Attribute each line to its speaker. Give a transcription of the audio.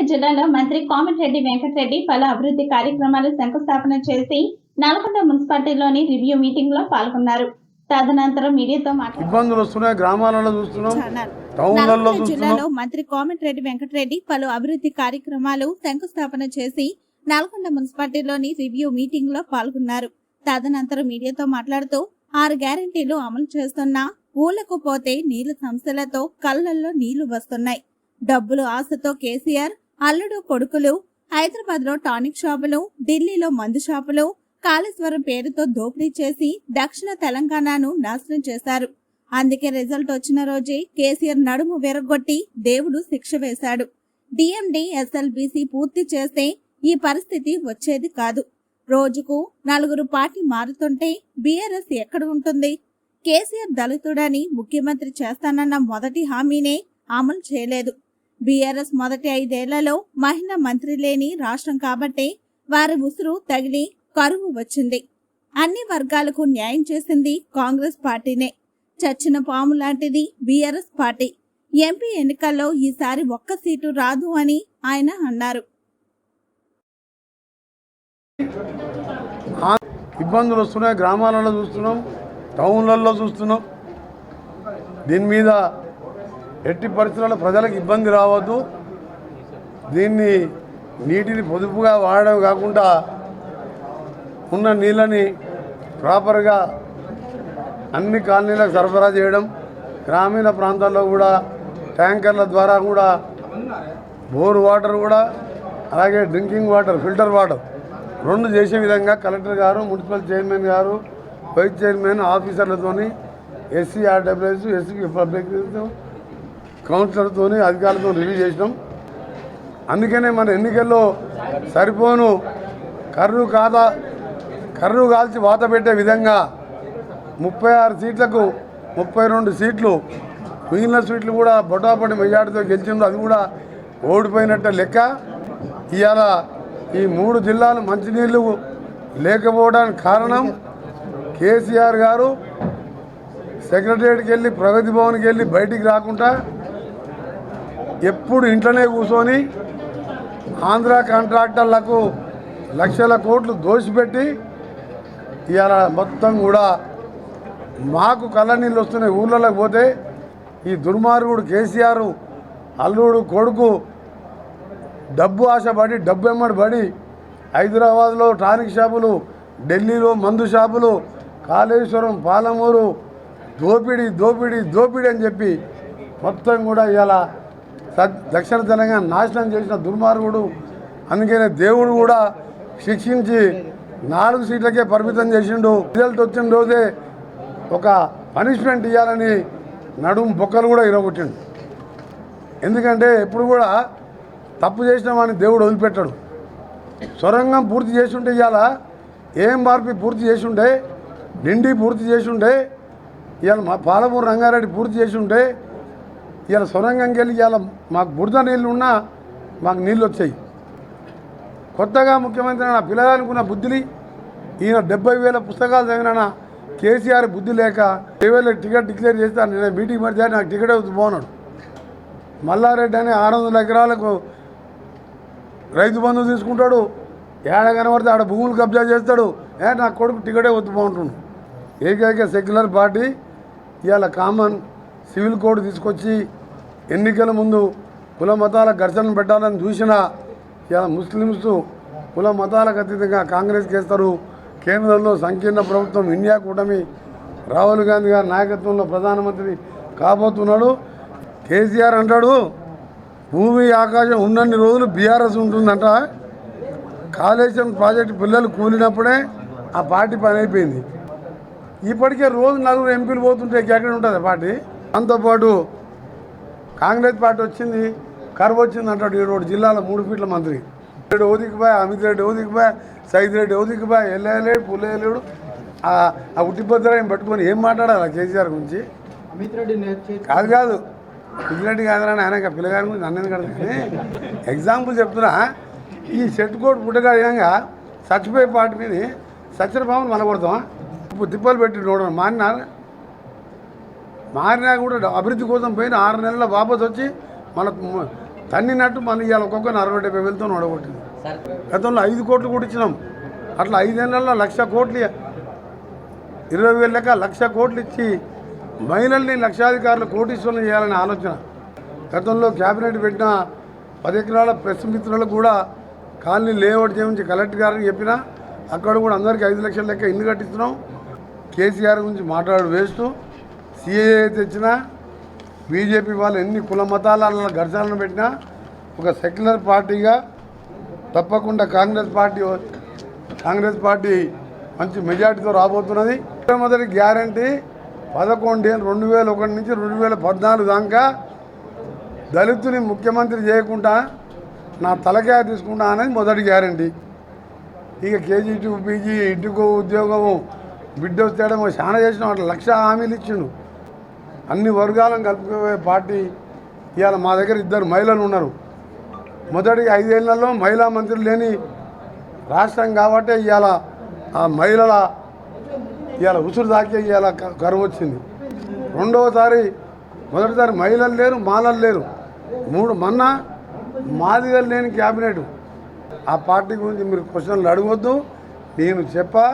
Speaker 1: జిల్లాలో మంత్రి కోమటిరెడ్డి వెంకటరెడ్డి పలు అభివృద్ధి కార్యక్రమాలు శంకుస్థాపన చేసి నల్గొండ మున్సిపాలిటీలోని రివ్యూ మీటింగ్ లో పాల్గొన్నారు. తదనంతరం మీడియాతో మాట్లాడుతూ జిల్లాలో మంత్రి కోమటిరెడ్డి వెంకటరెడ్డి పలు అభివృద్ధి కార్యక్రమాలు శంకుస్థాపన చేసి నల్గొండ మున్సిపాలిటీలోని రివ్యూ మీటింగ్ లో పాల్గొన్నారు. తదనంతరం మీడియాతో మాట్లాడుతూ 6 గ్యారెంటీలు అమలు చేస్తున్నా ఊళ్లకు పోతే నీళ్ల సమస్యలతో కళ్ళల్లో నీళ్లు వస్తున్నాయి. డబ్బులు ఆశతో కేసీఆర్ అల్లుడు కొడుకులు హైదరాబాద్ లో టానిక్ షాపులు, ఢిల్లీలో మందు షాపులు, కాళేశ్వరం పేరుతో దోపిడీ చేసి దక్షిణ తెలంగాణను నాశనం చేశారు. అందుకే రిజల్ట్ వచ్చిన రోజే కేసీఆర్ నడుము విరగొట్టి దేవుడు శిక్ష వేశాడు. డిఎండి ఎస్ఎల్బీసీ పూర్తి చేస్తే ఈ పరిస్థితి వచ్చేది కాదు. రోజుకు 4 పార్టీ మారుతుంటే బీఆర్ఎస్ ఎక్కడ ఉంటుంది? కేసీఆర్ దళితుడని ముఖ్యమంత్రి చేస్తానన్న మొదటి హామీనే అమలు చేయలేదు. బీఆర్ఎస్ మొదటి 5 ఏళ్లలో మహిళా మంత్రి లేని రాష్ట్రం కాబట్టే వారి ఉసురు తగిలి కరువు వచ్చింది. అన్ని వర్గాలకు న్యాయం చేసింది కాంగ్రెస్ పార్టీనే. చచ్చిన పాము లాంటిది బీఆర్ఎస్ పార్టీ. ఎంపీ ఎన్నికల్లో ఈసారి ఒక్క సీటు రాదు అని ఆయన అన్నారు.
Speaker 2: ఇబ్బందులు వస్తున్నాయి, గ్రామాలలో చూస్తున్నాం, టౌన్లలో చూస్తున్నాం. దీని మీద ఎట్టి పరిస్థితుల్లో ప్రజలకు ఇబ్బంది రావద్దు. దీన్ని నీటిని పొదుపుగా వాడడం కాకుండా ఉన్న నీళ్ళని ప్రాపర్గా అన్ని కాలనీలకు సరఫరా చేయడం, గ్రామీణ ప్రాంతాల్లో కూడా ట్యాంకర్ల ద్వారా కూడా బోర్ వాటర్ కూడా అలాగే డ్రింకింగ్ వాటర్, ఫిల్టర్ వాటర్ 2 చేసే విధంగా కలెక్టర్ గారు, మున్సిపల్ చైర్మన్ గారు, వైస్ చైర్మన్ ఆఫీసర్లతో, ఎస్సీఆర్డబ్ల్యూఎస్, ఎస్సీ పబ్లిక్ కౌన్సిలర్తో, అధికారులతో రివ్యూ చేసినాం. అందుకనే మన ఎన్నికల్లో సరిపోను కర్రు కాల్చి వాత పెట్టే విధంగా 36 సీట్లకు 32 సీట్లు, మిగిలిన సీట్లు కూడా బొటాబొటి మెజార్టీతో గెలిచిందో అది కూడా ఓడిపోయినట్టే లెక్క. ఇవాళ ఈ 3 జిల్లాలు మంచినీళ్ళు లేకపోవడానికి కారణం కేసీఆర్ గారు సెక్రటరియట్కి వెళ్ళి, ప్రగతి భవన్కి వెళ్ళి బయటికి రాకుండా ఎప్పుడు ఇంట్లోనే కూర్చొని ఆంధ్ర కాంట్రాక్టర్లకు లక్షల కోట్లు దోసిపెట్టి ఇవాళ మొత్తం కూడా మాకు కళ్ళ నీళ్ళు వస్తున్నాయి. ఊళ్ళలోకి పోతే ఈ దుర్మార్గుడు కేసీఆర్ అల్లుడు కొడుకు డబ్బు ఆశపడి, డబ్బు ఎమ్మడి పడి హైదరాబాద్లో టానిక్ షాపులు, ఢిల్లీలో మందు షాపులు, కాళేశ్వరం, పాలమూరు దోపిడీ దోపిడీ దోపిడీ అని చెప్పి మొత్తం కూడా ఇవాళ దక్షిణ తెలంగాణ నాశనం చేసిన దుర్మార్గుడు. అందుకనే దేవుడు కూడా శిక్షించి 4 సీట్లకే పరిమితం చేసిండు. రిజల్ట్ వచ్చిన రోజే ఒక పనిష్మెంట్ ఇవ్వాలని నడుము బొక్కలు కూడా ఇరగొట్టిండు. ఎందుకంటే ఎప్పుడు కూడా తప్పు చేసిన వాడిని దేవుడు వదిలిపెట్టాడు. సొరంగం పూర్తి చేసి ఉంటే ఇవాళ ఏఎంఆర్పి పూర్తి చేసి ఉంటే, నిండి పూర్తి చేసి ఉంటే, ఇవాళ పాలమూరు రంగారెడ్డి పూర్తి చేసి ఉంటే, ఇవాళ సొరంగంకి వెళ్ళి ఇవాళ మాకు బురద నీళ్ళు ఉన్నా మాకు నీళ్ళు వచ్చాయి. కొత్తగా ముఖ్యమంత్రి నా పిల్లగానుకున్న బుద్ధిని ఈయన 70,000 పుస్తకాలు చదివిన కేసీఆర్ బుద్ధి లేక 20,000 టికెట్ డిక్లేర్ చేస్తాను. నేను మీటింగ్ పడితే నాకు టికెట్ అవుతుంది పోనాడు. మల్లారెడ్డి అని 600 ఎకరాలకు రైతు బంధువు తీసుకుంటాడు. ఏడ కనబడితే ఆడ భూములు కబ్జా చేస్తాడు. నా కొడుకు టికెటే వద్దు బాగుంటుండు. ఏకైక సెక్యులర్ పార్టీ ఇవాళ కామన్ సివిల్ కోడ్ తీసుకొచ్చి ఎన్నికల ముందు కుల మతాల ఘర్షణలు పెట్టాలని చూసినా ఇవాళ ముస్లిమ్స్ కుల మతాలకు అతీతంగా కాంగ్రెస్కి వేస్తారు. కేంద్రంలో సంకీర్ణ ప్రభుత్వం ఇండియా కూటమి రాహుల్ గాంధీ గారి నాయకత్వంలో ప్రధానమంత్రి కాబోతున్నాడు. కేసీఆర్ అంటాడు భూమి ఆకాశం ఉన్నన్ని రోజులు బీఆర్ఎస్ ఉంటుందంట. కాళేశ్వరం ప్రాజెక్టు పిల్లలు కూలినప్పుడే ఆ పార్టీ పని అయిపోయింది. ఇప్పటికే రోజు 4 ఎంపీలు పోతుంటే ఎక్కడ ఉంటుంది పార్టీ. దాంతోపాటు కాంగ్రెస్ పార్టీ వచ్చింది, కరువు వచ్చింది అంటాడు. 7 జిల్లాలో 3 ఫీట్ల మంత్రి రెడ్డి ఓదికిపోయా, అమిత్ రెడ్డి ఓదికిపోయా, సైద్ రెడ్డి ఓదికిపోయా, ఎల్లేలేడు పుల్లేలేడు. ఆ ఉట్టిపత్రాన్ని పట్టుకొని ఏం మాట్లాడాలి కేసీఆర్ గురించి?
Speaker 3: అమిత్ రెడ్డి
Speaker 2: కాదు పిల్లిరెడ్డి కాదని ఆయన పిల్లగారి గురించి నన్ను కడతాను. ఎగ్జాంపుల్ చెప్తున్నా. ఈ సెట్ కోట్ పుట్టగా చచ్చిపోయే పార్టీ మీద సచిన పాములు మన కొడతామా? ఇప్పుడు తిప్పలు పెట్టి చూడడం మారినా కూడా అభివృద్ధి కోసం పోయిన 6 నెలల వాపసు వచ్చి మన తన్నినట్టు మళ్ళీ ఇవాళ ఒక్కొక్క 60-70 వేలతో ఓడగొట్టింది. గతంలో 5 కోట్లు కూడా ఇచ్చినాం. అట్లా 5 ఏళ్లలో 1,00,000 కోట్లు 20,000 లెక్క 1,00,000 కోట్లు ఇచ్చి మహిళల్ని లక్షాధికారులు కోటీశ్వరులు చేయాలనే ఆలోచన. గతంలో క్యాబినెట్ పెట్టిన 10 ఎకరాల ప్రెస్ మిత్రులకు కూడా కాలనీ లేఅవుట్ చేయించి కలెక్టర్ గారికి చెప్పినా అక్కడ కూడా అందరికీ 5 లక్షల లెక్క ఇల్లు కట్టిస్తున్నాం. కేసీఆర్ గురించి మాట్లాడు వేస్తూ సిఏఏ తెచ్చినా బీజేపీ వాళ్ళు ఎన్ని కుల మతాల ఘర్షణలను పెట్టినా ఒక సెక్యులర్ పార్టీగా తప్పకుండా కాంగ్రెస్ పార్టీ మంచి మెజార్టీతో రాబోతున్నది. మొదటి గ్యారంటీ 11 ఏళ్ళు 2001 నుంచి 2014 దాకా దళితుని ముఖ్యమంత్రి చేయకుండా నా తలకాయ తీసుకుంటా అనేది మొదటి గ్యారంటీ. ఇక కేజీ 2 పీజీ ఇంటికో ఉద్యోగము బిడ్డ వచ్చేయడం చాలా చేసిన వాటి 1,00,000 హామీలు ఇచ్చిండు. అన్ని వర్గాలను కలుపుకునే పార్టీ. ఇవాళ మా దగ్గర 2 మహిళలు ఉన్నారు. మొదటి 5 ఏళ్లలో మహిళా మంత్రులు లేని రాష్ట్రం కాబట్టి ఇవాళ ఆ మహిళల ఇవాళ ఉసురు దాకే ఇవాళ కరువు వచ్చింది. మొదటిసారి మహిళలు లేరు, మాలలు లేరు. మొన్న మాదిగలు లేని క్యాబినెట్. ఆ పార్టీ గురించి మీరు క్వశ్చన్లు అడగొద్దు, నేను చెప్పా.